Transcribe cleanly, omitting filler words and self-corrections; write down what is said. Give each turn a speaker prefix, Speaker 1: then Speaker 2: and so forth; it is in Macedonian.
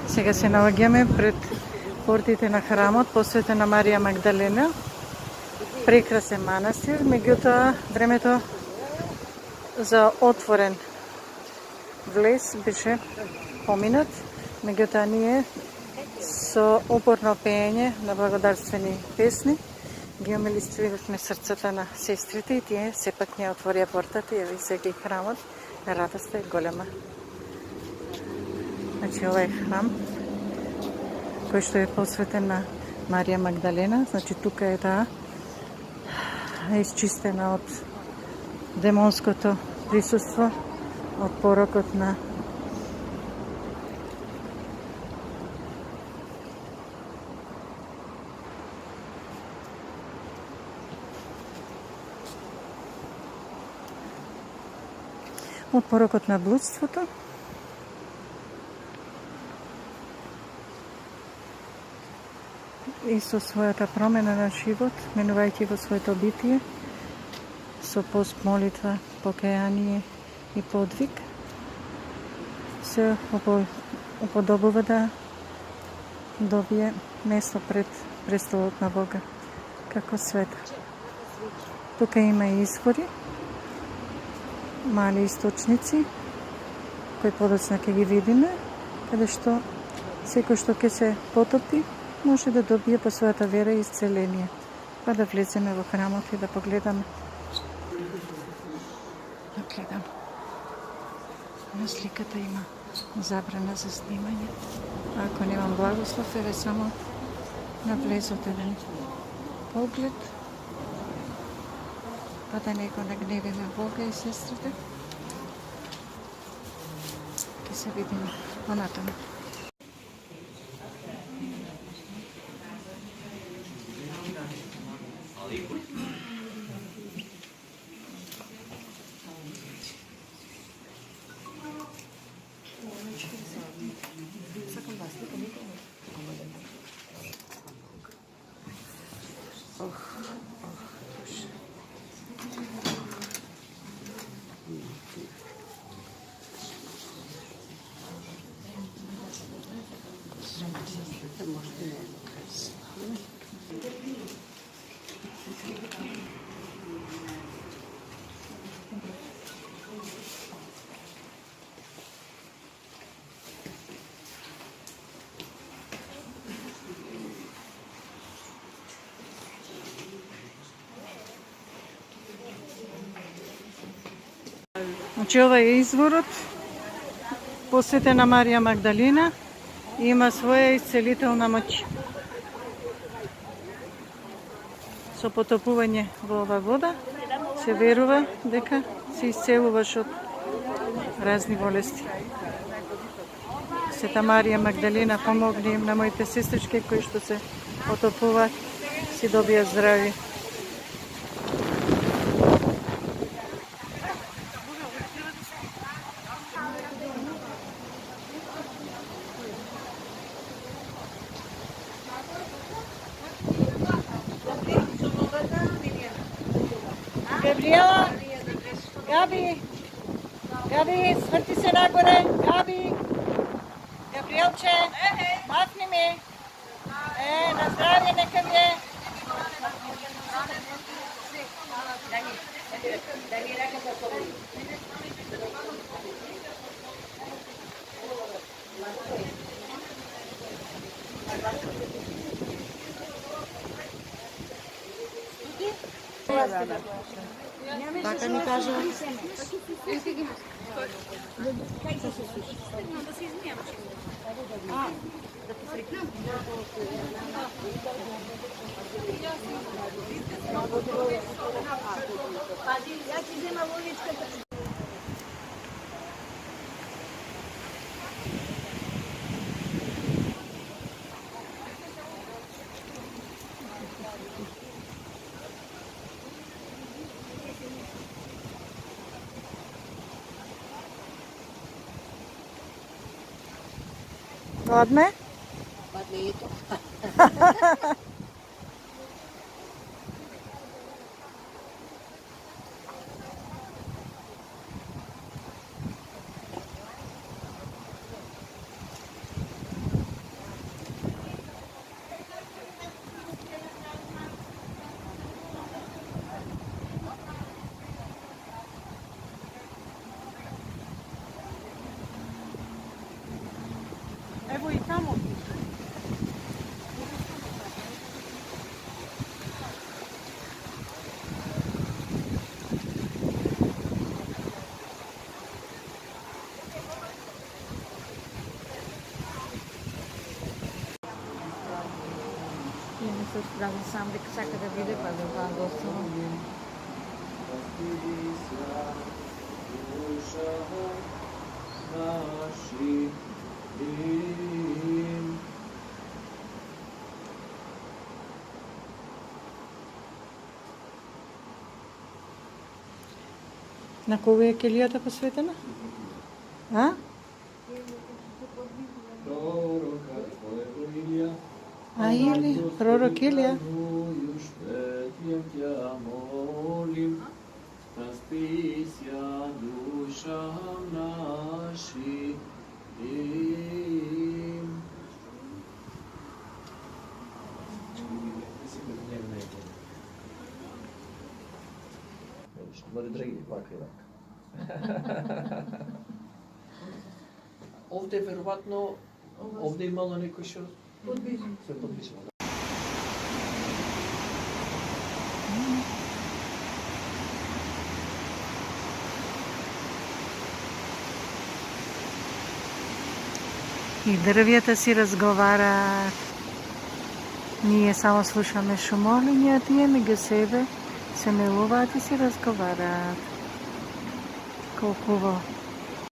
Speaker 1: Сега се наоѓаме пред портите на храмот посветен на Марија Магдалена. Прекрасен манастир, меѓутоа времето за отворен влез беше поминат, меѓутоа ние со упорно пеење на благодарствени песни ги умилистививме срцата на сестрите и тие сепак ја отворија портата и ја висеја и храмот. Радоста е голема. Значи ова е храм кој што е посветен на Марија Магдалена. Значи тука е таа изчистена од демонското присуство, од порокот на блудството. И со својата промена на живот, менувајќи во своето битие, со пост, молитва, покаяние и подвиг, се уподобува да добие место пред престолот на Бога, како света. Тука има и извори, мали источници, кои подоцна ќе ги видиме, каде што секој што ќе се потопи, може да добие по својата вера и исцеление. Па да влеземе во храмот и да погледаме. На сликата има забрана за снимање. Ако немам благослов, еве само на влезот еден поглед, па да не го нагневиме Бога и сестрите. Ке се видиме понатаму. Значи ова е изворот посветен на Марија Магдалена и има своја исцелителна моќ. Со потопување во ова вода се верува дека се исцелуваш од разни болести. Света Марија Магдалена помогне им на моите сестрички кои што се потопуваат, си добија здравје. Gabriela, Gabi, сврти се нагоре, Gabi, Gabrielče, махни ми, на здравје нека ви е. Така ни кажа. Да се измием. Да посрекнем. Я ти взема ловичката. Ладно?
Speaker 2: Лето.
Speaker 1: Evo i tamo.
Speaker 3: И не се справя сам дека сака да биде, па да това доста.
Speaker 1: На кого е келијата посветена? А? А или пророк Илија?
Speaker 4: Распися душам нашим. Бъде драги, вака и вака. Овде веројатно, овде имало некој што се подпишува.
Speaker 1: И дрвјата си разговараат. Ние само слушаме шумолиња, а тие меѓу себе се милуваат и си разговараат. Колку убаво.